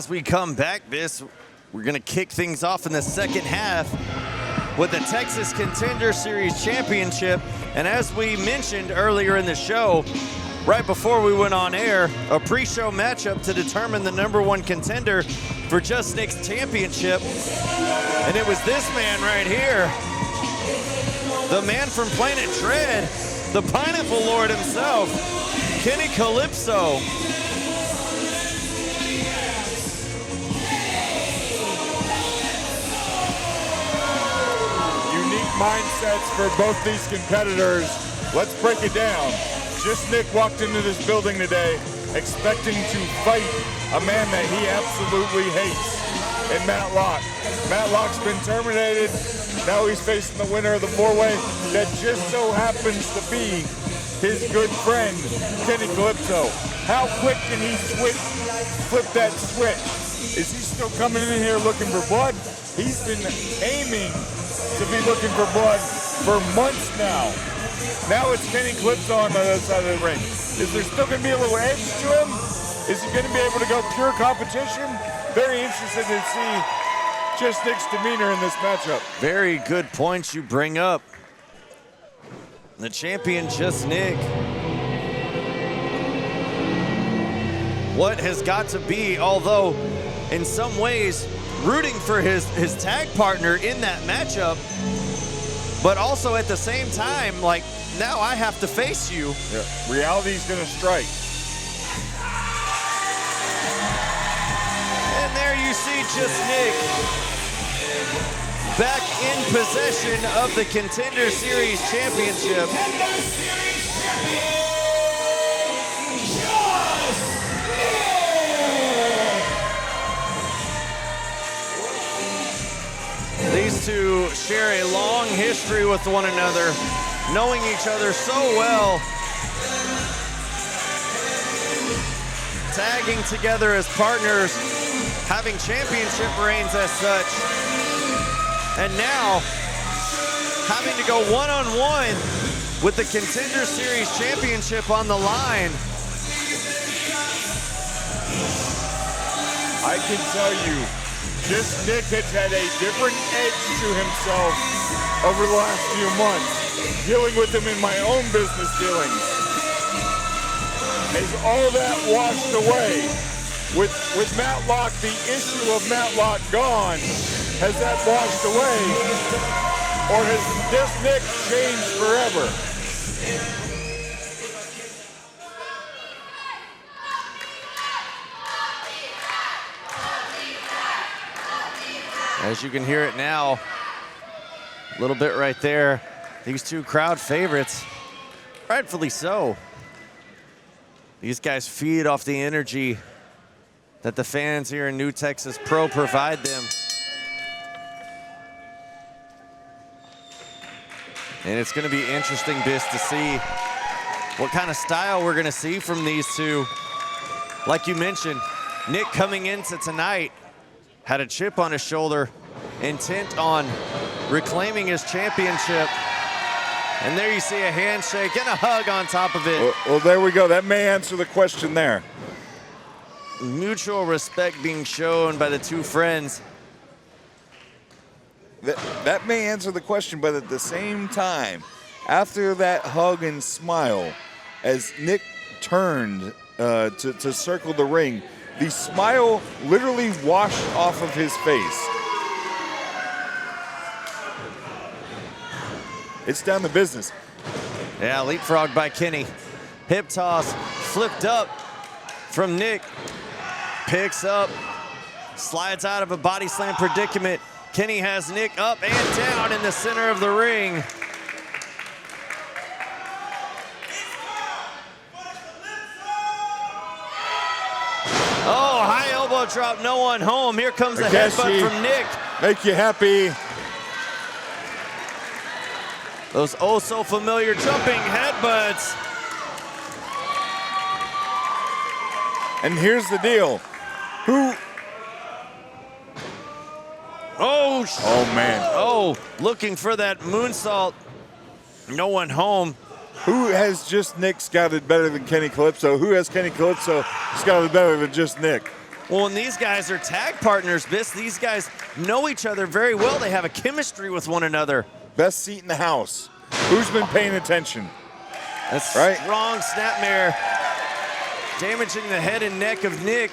as we come back, Biss, we're going to kick things off in the second half with the Texas Contender Series Championship. And as we mentioned earlier in the show, right before we went on air, a pre-show matchup to determine the #1 contender for Jus Nic's championship. And it was this man right here, the man from Planet Dread, the Pineapple Lord himself, Kenny Kalypso. Mindsets for both these competitors. Let's break it down. Jus Nic walked into this building today expecting to fight a man that he absolutely hates in Matt Locke. Matt Locke's been terminated. Now he's facing the winner of the four-way that just so happens to be his good friend, Kenny Kalypso. How quick can he flip that switch? Is he still coming in here looking for blood? He's been aiming to be looking for blood for months now. Now it's Kenny Kalypso on the other side of the ring. Is there still going to be a little edge to him? Is he going to be able to go pure competition? Very interested to see Jus Nic's demeanor in this matchup. Very good points you bring up. The champion, Jus Nic. What has got to be, although in some ways, rooting for his tag partner in that matchup, but also at the same time, like, now I have to face you. Yeah. Reality's gonna strike. And there you see Jus Nic back in possession of the Contender Series Championship. These two share a long history with one another, knowing each other so well, tagging together as partners, having championship reigns as such, and now having to go one-on-one with the Contender Series Championship on the line. I can tell you, Jus Nic has had a different edge to himself over the last few months, dealing with him in my own business dealings. Has all that washed away? With Matt Locke, the issue of Matt Locke gone, has that washed away? Or has Jus Nic changed forever? As you can hear it now, a little bit right there. These two crowd favorites, rightfully so. These guys feed off the energy that the fans here in New Texas Pro provide them. And it's gonna be interesting, Biss, to see what kind of style we're gonna see from these two. Like you mentioned, Nic coming into tonight had a chip on his shoulder, intent on reclaiming his championship. And there you see a handshake and a hug on top of it. Well, there we go. That may answer the question there. Mutual respect being shown by the two friends. That may answer the question, but at the same time, after that hug and smile, as Nic turned to circle the ring, the smile literally washed off of his face. It's down to business. Yeah, leapfrog by Kenny. Hip toss, flipped up from Nic. Picks up, slides out of a body slam predicament. Kenny has Nic up and down in the center of the ring. Oh, high elbow drop, no one home. Here comes the headbutt from Nic. Make you happy. Those oh so familiar jumping headbutts. And here's the deal. Who? Oh man. Oh, looking for that moonsault. No one home. Who has Jus Nic scouted better than Kenny Kalypso? Who has Kenny Kalypso scouted better than Jus Nic? Well, and these guys are tag partners, Biss. These guys know each other very well. They have a chemistry with one another. Best seat in the house. Who's been paying attention? That's right. Strong snapmare, damaging the head and neck of Nic.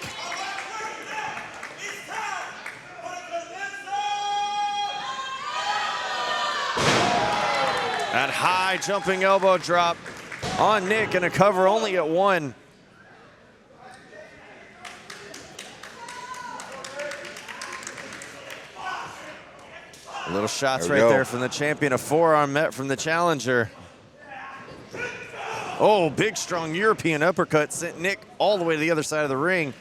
That high jumping elbow drop on Nic, and a cover only at 1. Little shots right there from the champion. A forearm met from the challenger. Oh, big, strong European uppercut sent Nic all the way to the other side of the ring.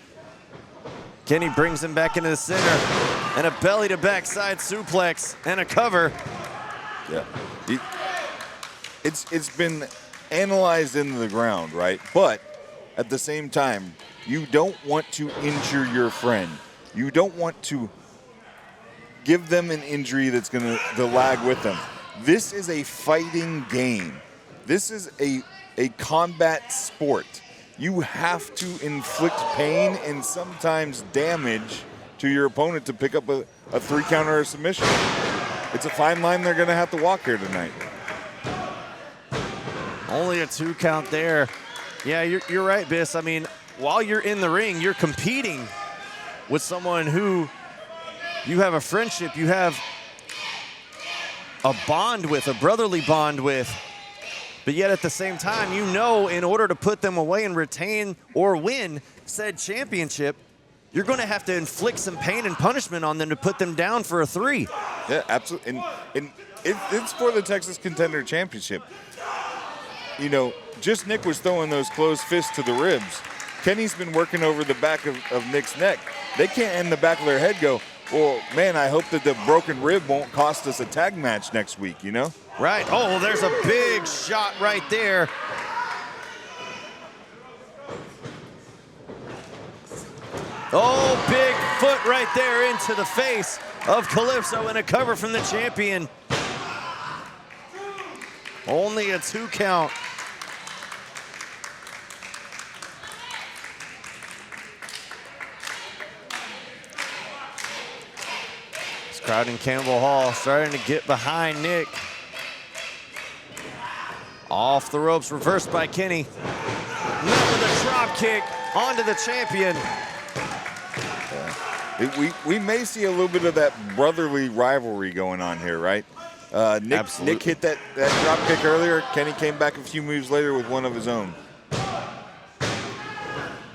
Kenny brings him back into the center. And a belly-to-back side suplex and a cover. Yeah. It's been analyzed into the ground, right? But at the same time, you don't want to injure your friend. You don't want to give them an injury that's going to lag with them. This is a fighting game. This is a combat sport. You have to inflict pain and sometimes damage to your opponent to pick up a 3 count or a submission. It's a fine line they're going to have to walk here tonight. Only a 2 count there. Yeah, you're right, Biss. I mean, while you're in the ring, you're competing with someone who you have a friendship, you have a bond with, a brotherly bond with. But yet at the same time, you know, in order to put them away and retain or win said championship, you're going to have to inflict some pain and punishment on them to put them down for a 3. Yeah, absolutely. And it's for the Texas Contender Championship. You know, Jus Nic was throwing those closed fists to the ribs. Kenny's been working over the back of Nic's neck. They can't end the back of their head go, well, man, I hope that the broken rib won't cost us a tag match next week, you know? Right. Oh, there's a big shot right there. Oh, big foot right there into the face of Kalypso, and a cover from the champion. Only a 2 count. This crowd in Campbell Hall starting to get behind Nic. Off the ropes, reversed by Kenny. Met with a drop kick onto the champion. We may see a little bit of that brotherly rivalry going on here, right? Nic hit that drop kick earlier. Kenny came back a few moves later with one of his own.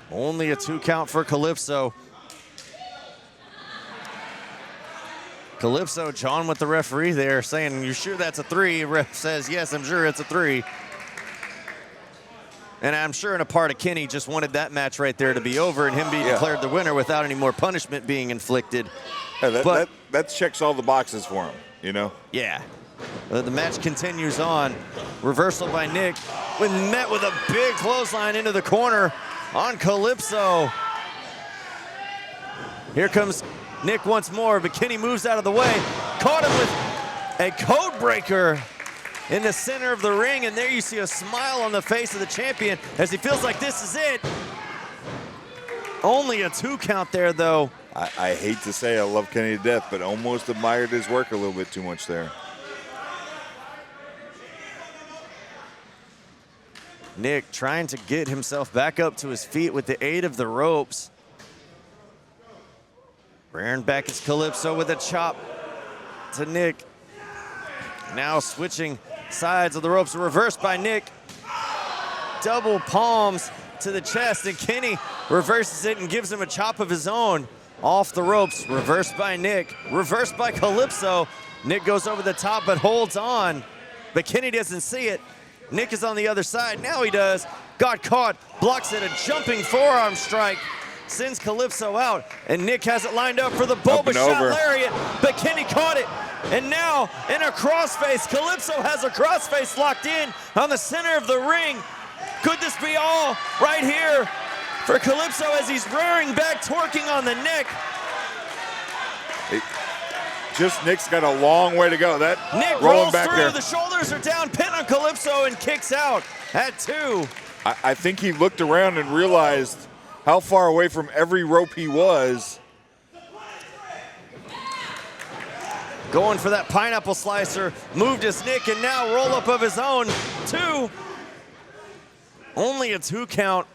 Only a 2 count for Kalypso. Kalypso, John with the referee there saying, you sure that's a 3? Ref says, yes, I'm sure it's a 3. And I'm sure in a part of Kenny just wanted that match right there to be over and him be declared the winner without any more punishment being inflicted. Yeah, that checks all the boxes for him, you know? Yeah. The match continues on. Reversal by Nic. Met with a big clothesline into the corner on Kalypso. Here comes Nic once more, but Kenny moves out of the way. Caught him with a code breaker in the center of the ring, and there you see a smile on the face of the champion as he feels like this is it. Only a 2 count there, though. I hate to say I love Kenny to death, but almost admired his work a little bit too much there. Nic trying to get himself back up to his feet with the aid of the ropes. Rearing back is Kalypso with a chop to Nic. Now switching sides of the ropes, reversed by Nic. Double palms to the chest, and Kenny reverses it and gives him a chop of his own. Off the ropes, reversed by Nic, reversed by Kalypso. Nic goes over the top but holds on, but Kenny doesn't see it. Nic is on the other side, now he does. Got caught, blocks it, a jumping forearm strike. Sends Kalypso out, and Nic has it lined up for the Boba shot lariat, but Kenny caught it. And now in a crossface, Kalypso has a crossface locked in on the center of the ring. Could this be all right here for Kalypso as he's rearing back, twerking on the neck? Just Nic's got a long way to go. That Nic rolls back through, there. The shoulders are down, pin on Kalypso, and kicks out at 2. I think he looked around and realized how far away from every rope he was. Going for that pineapple slicer, moved his Nick, and now roll up of his own, 2. Only a 2 count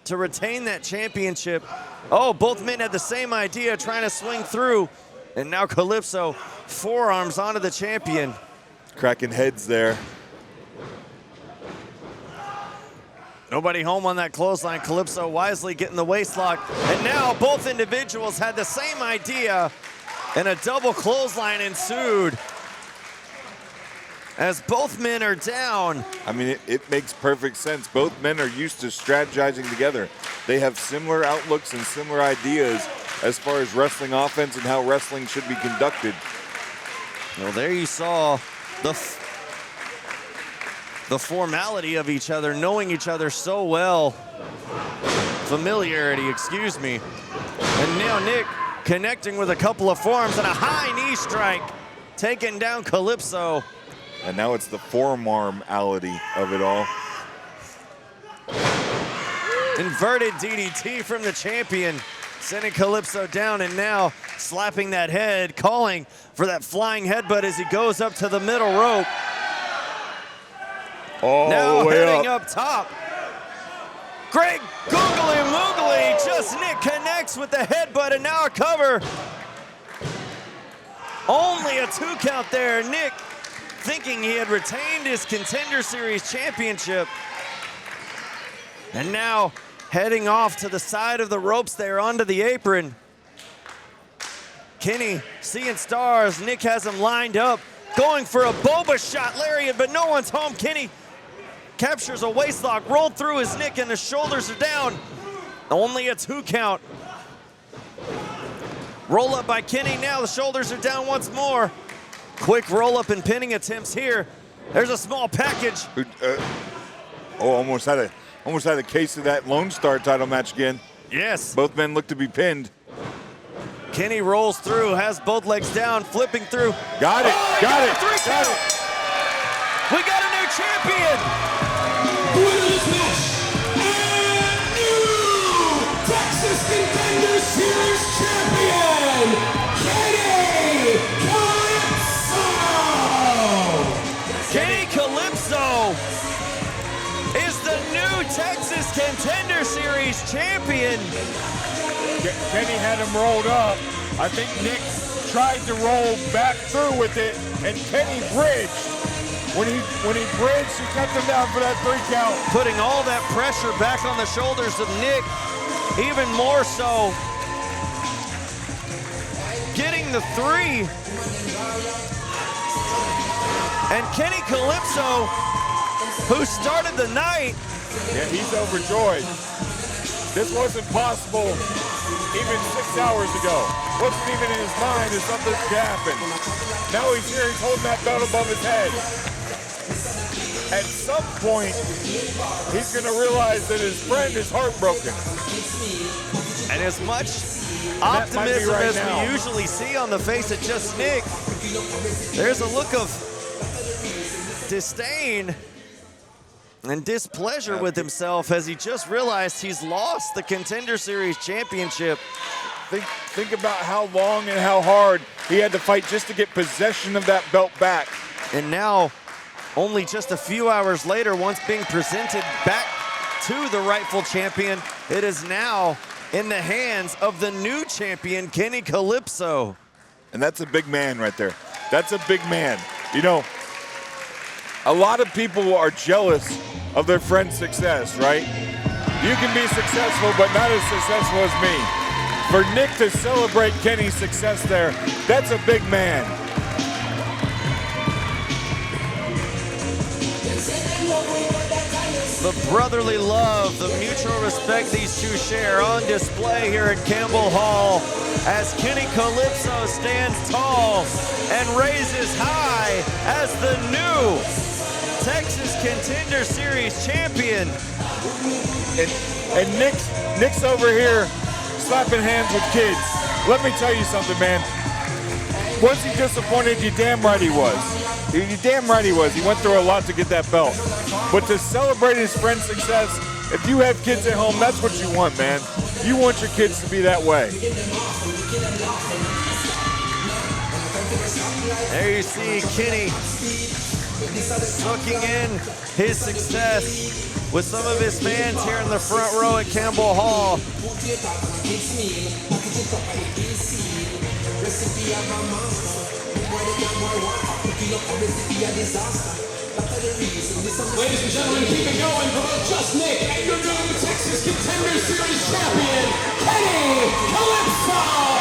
to retain that championship. Oh, both men had the same idea, trying to swing through. And now Kalypso forearms onto the champion. Cracking heads there. Nobody home on that clothesline. Kalypso wisely getting the waist lock. And now both individuals had the same idea, and a double clothesline ensued. As both men are down. I mean, it makes perfect sense. Both men are used to strategizing together. They have similar outlooks and similar ideas as far as wrestling offense and how wrestling should be conducted. Well, there you saw the formality of each other, knowing each other so well. Familiarity, excuse me. And now Nick connecting with a couple of forearms and a high knee strike, taking down Kalypso. And now it's the forearm-ality of it all. Inverted DDT from the champion, sending Kalypso down, and now slapping that head, calling for that flying headbutt as he goes up to the middle rope. Oh, now heading up. up top. Great googly moogly, Jus Nic connects with the headbutt, and now a cover. Only a 2 count there. Nick thinking he had retained his Contender Series championship. And now heading off to the side of the ropes there onto the apron. Kenny seeing stars. Nick has him lined up, going for a boba shot lariat, but no one's home. Kenny captures a waist lock, rolled through his Nick, and the shoulders are down. Only a 2 count. Roll up by Kenny, now the shoulders are down once more. Quick roll up and pinning attempts here. There's a small package. Almost had a case of that Lone Star title match again. Yes. Both men look to be pinned. Kenny rolls through, has both legs down, flipping through. Got it, Oh, got it, 3 got count. it. We got a new champion. Winner of this match, and new Texas Contender Series champion, Kenny Kalypso! Kenny Kalypso is the new Texas Contender Series champion. Kenny had him rolled up. I think Nick tried to roll back through with it, and Kenny bridged. When he bridged, he kept him down for that 3 count. Putting all that pressure back on the shoulders of Nick, even more so. Getting the 3. And Kenny Kalypso, who started the night. Yeah, he's overjoyed. This wasn't possible even 6 hours ago. Wasn't even in his mind that something could happen. Now he's here, he's holding that belt above his head. At some point, he's going to realize that his friend is heartbroken. And as much optimism right as now. we usually see on the face of Jus Nic, there's a look of disdain and displeasure with himself as he just realized he's lost the Contender Series championship. Think about how long and how hard he had to fight just to get possession of that belt back. And now, only just a few hours later, once being presented back to the rightful champion, it is now in the hands of the new champion, Kenny Kalypso. And that's a big man right there. That's a big man. You know, a lot of people are jealous of their friend's success, right? You can be successful, but not as successful as me. For Nick to celebrate Kenny's success there, that's a big man. The brotherly love, the mutual respect these two share on display here at Campbell Hall as Kenny Kalypso stands tall and raises high as the new Texas Contender Series champion. And Nick's over here slapping hands with kids. Let me tell you something, man. Was he disappointed? You damn right he was. You damn right he was. He went through a lot to get that belt. But to celebrate his friend's success, if you have kids at home, that's what you want, man. You want your kids to be that way. There you see Kenny soaking in his success with some of his fans here in the front row at Campbell Hall. Ladies and gentlemen, keep it going for Jus X Nic and your new Texas Contender Series champion, Kenny Kalypso!